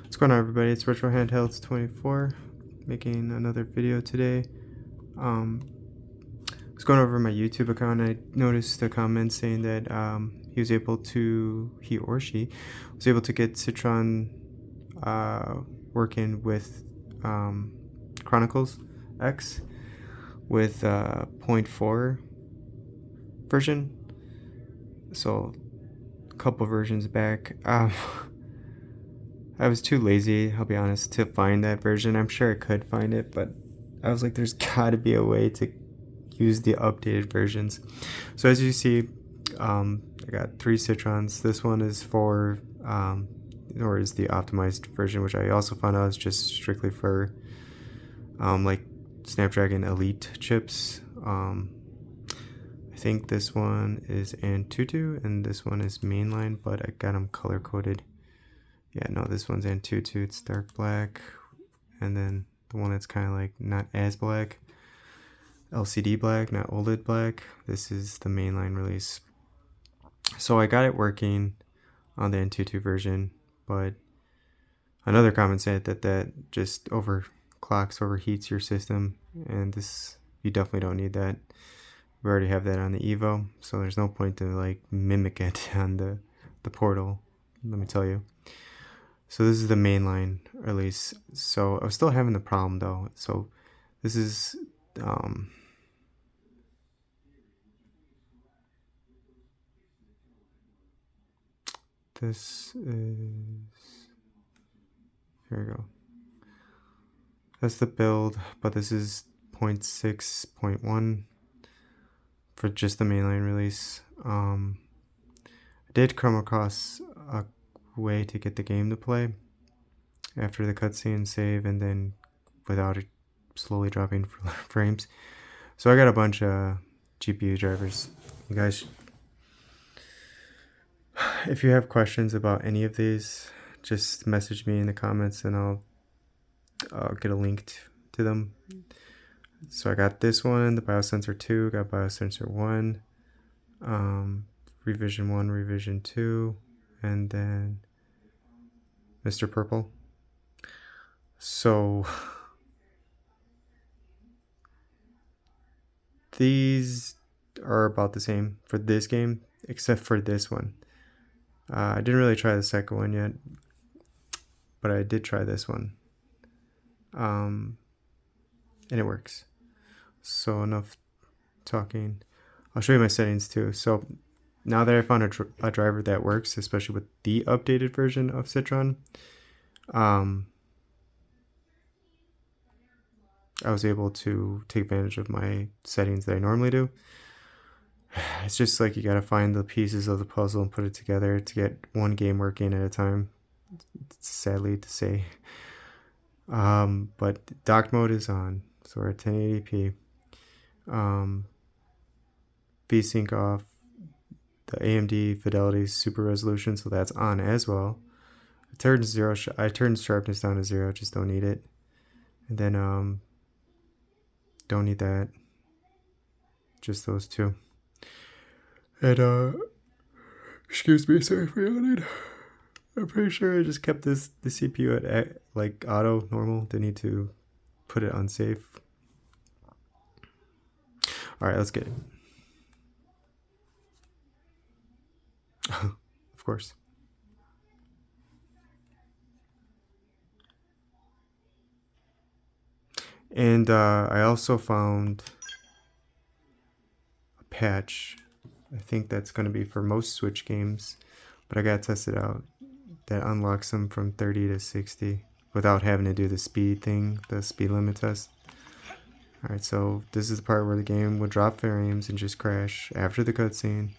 What's going on, everybody? It's Retro Handhelds 24 making another video today. I was going over my YouTube account and I noticed a comment saying that he or she was able to get Citron working with Chronicles X with 0.4 version. So a couple versions back. I was too lazy, I'll be honest, to find that version. I'm sure I could find it, but I was like, there's gotta be a way to use the updated versions. So as you see, I got 3 Citrons. This one is for, or is the optimized version, which I also found out is just strictly for, like Snapdragon Elite chips. I think this one is Antutu and this one is mainline, but I got them color coded. Yeah, no, this one's Antutu, it's dark black. And then the one that's kind of like not as black, LCD black, not OLED black. This is the mainline release. So I got it working on the Antutu version, but another comment said that just overheats your system, and this, you definitely don't need that. We already have that on the Evo, so there's no point to like mimic it on the Portal, let me tell you. So this is the mainline release. So I was still having the problem though. So this is this is, here we go. That's the build, but this is 0.6.1 for just the mainline release. I did come across a way to get the game to play after the cutscene save and then without it slowly dropping frames. So I got a bunch of GPU drivers. You guys, if you have questions about any of these, just message me in the comments and I'll get a link to them. So I got this one, the Biosensor 2, got Biosensor 1, revision 1, revision 2, and then Mr. Purple. So these are about the same for this game, except for this one. I didn't really try the second one yet, but I did try this one. And it works. So enough talking. I'll show you my settings too. So now that I found a driver that works, especially with the updated version of Citron, I was able to take advantage of my settings that I normally do. It's just like you gotta find the pieces of the puzzle and put it together to get one game working at a time, sadly to say. But dock mode is on, so we're at 1080p. VSync off, the AMD Fidelity Super Resolution, so that's on as well. I turned sharpness down to 0, just don't need it. And then don't need that, just those two. And excuse me, sorry for yawning. I'm pretty sure I just kept the CPU at like auto normal. Didn't need to put it on safe. All right, let's get it. Of course. And I also found a patch. I think that's going to be for most Switch games, but I got to test it out. That unlocks them from 30 to 60 without having to do the speed thing, the speed limit test. Alright, so this is the part where the game would drop frames and just crash after the cutscene.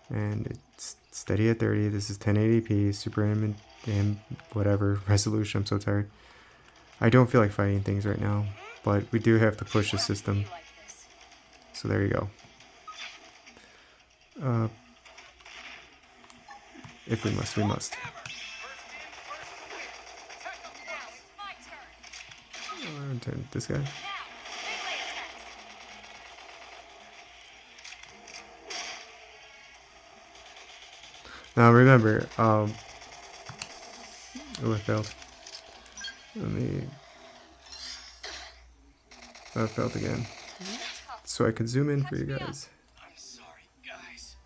And it's steady at 30. This is 1080p, super whatever resolution. I'm so tired. I don't feel like fighting things right now, but we do have to push the system. So there you go. If we must, we must. Turn this guy. Now remember, oh, I failed. Let me. Oh, I failed again. So I can zoom in for you guys. I'm sorry, guys.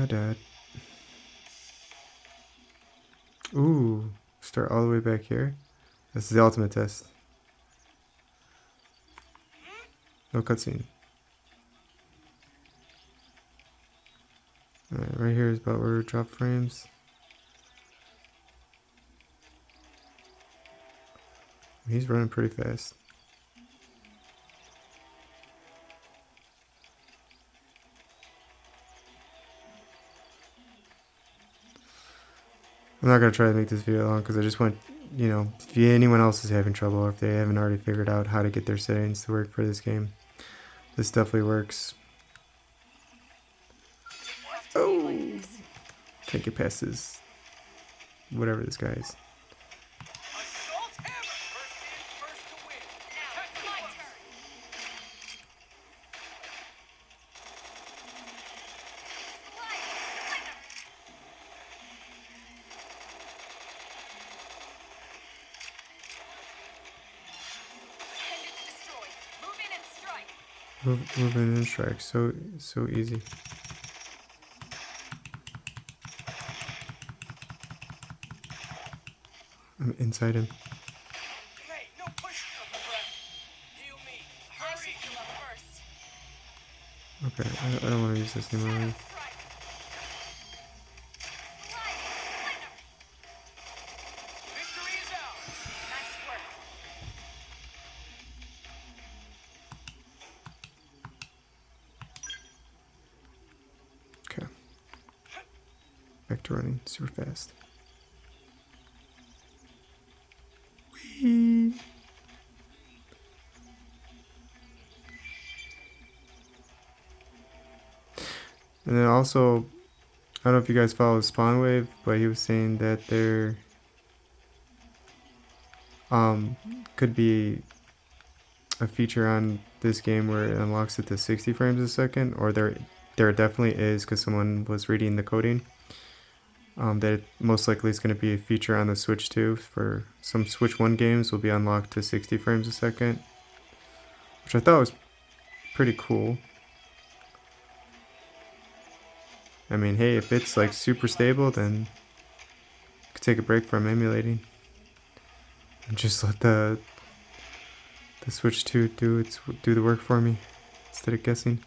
Dad. Ooh, start all the way back here. This is the ultimate test. No cutscene. Alright, right here is about where we drop frames. He's running pretty fast. I'm not going to try to make this video long because I just want, you know, if anyone else is having trouble or if they haven't already figured out how to get their settings to work for this game, this definitely works. Oh! Can't get past this, whatever this guy is. Move in and strike, so easy. I'm inside him. Hey, no pushing on the breath. Heal me. Hurry. Okay, I don't want to use this anymore. Victory is ours. Nice work. Okay. Back to running super fast. Whee! And then also, I don't know if you guys follow Spawn Wave, but he was saying that there could be a feature on this game where it unlocks it to 60 frames a second, or there definitely is because someone was reading the coding. That it most likely is going to be a feature on the Switch too. For some Switch 1 games will be unlocked to 60 frames a second, which I thought was pretty cool. I mean, hey, if it's like super stable, then I could take a break from emulating and just let the Switch 2 do the work for me instead of guessing.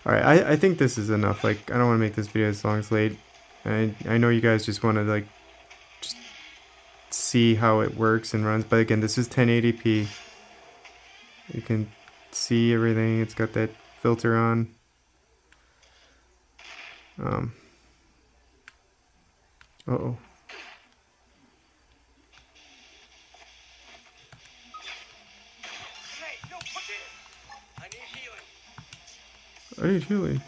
Alright, I think this is enough. Like, I don't want to make this video as long as late. I know you guys just want to like just see how it works and runs, but again, this is 1080p. You can see everything. It's got that filter on. Uh-oh. Hey, no pushing. I need healing. I need healing. I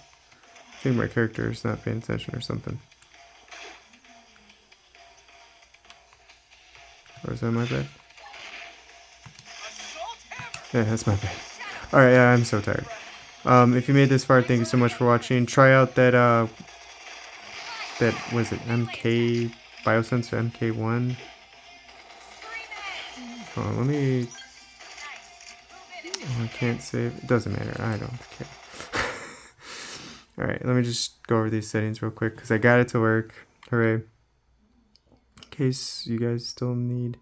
think my character is not paying attention or something. Or is that my bad? Yeah, that's my bad. Alright, yeah, I'm so tired. If you made this far, thank you so much for watching. Try out that, was it Biosensor MK1? Hold on, let me... Oh, I can't save. It doesn't matter. I don't care. Alright, let me just go over these settings real quick because I got it to work. Hooray. In case you guys still need.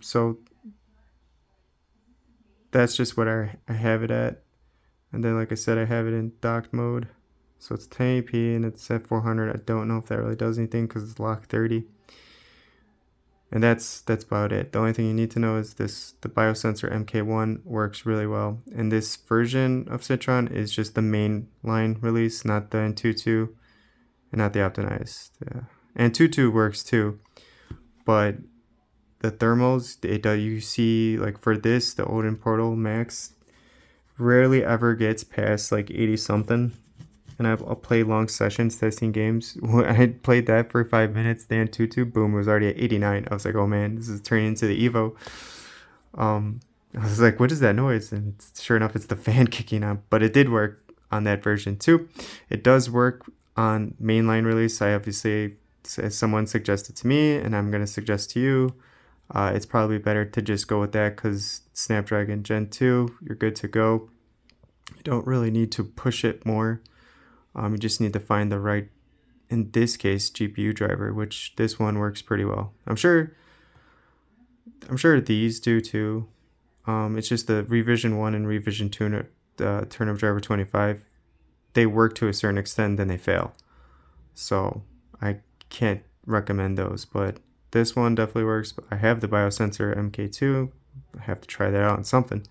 So that's just what I have it at. And then, like I said, I have it in docked mode. So it's 1080p and it's at 400. I don't know if that really does anything because it's lock 30. And that's about it. The only thing you need to know is the Biosensor MK1 works really well. And this version of Citron is just the mainline release, not the Antutu and not the optimized. Antutu works too, but the thermals, you see, like for this, the Odin Portal Max rarely ever gets past like 80 something. And I'll play long sessions testing games. When I played that for 5 minutes, the Antutu, boom, it was already at 89. I was like, oh man, this is turning into the Evo. I was like, what is that noise? And sure enough, it's the fan kicking on. But it did work on that version too. It does work on mainline release. I obviously, as someone suggested to me, and I'm going to suggest to you, it's probably better to just go with that because Snapdragon Gen 2, you're good to go. You don't really need to push it more. You just need to find the right, in this case, GPU driver, which this one works pretty well. I'm sure these do too. It's just the revision 1 and revision 2, turn of driver 25, they work to a certain extent, then they fail. So I can't recommend those, but this one definitely works. I have the Biosensor MK2. I have to try that out on something.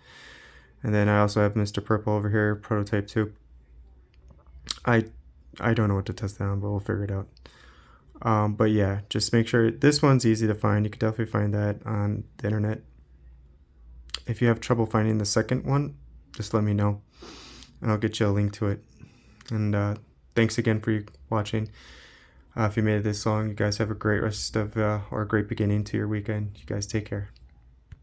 And then I also have Mr. Purple over here, prototype 2. I don't know what to test that on, but we'll figure it out. But yeah, just make sure this one's easy to find. You can definitely find that on the internet. If you have trouble finding the second one, just let me know and I'll get you a link to it. And thanks again for watching. If you made it this long, you guys have a great rest of or a great beginning to your weekend. You guys take care.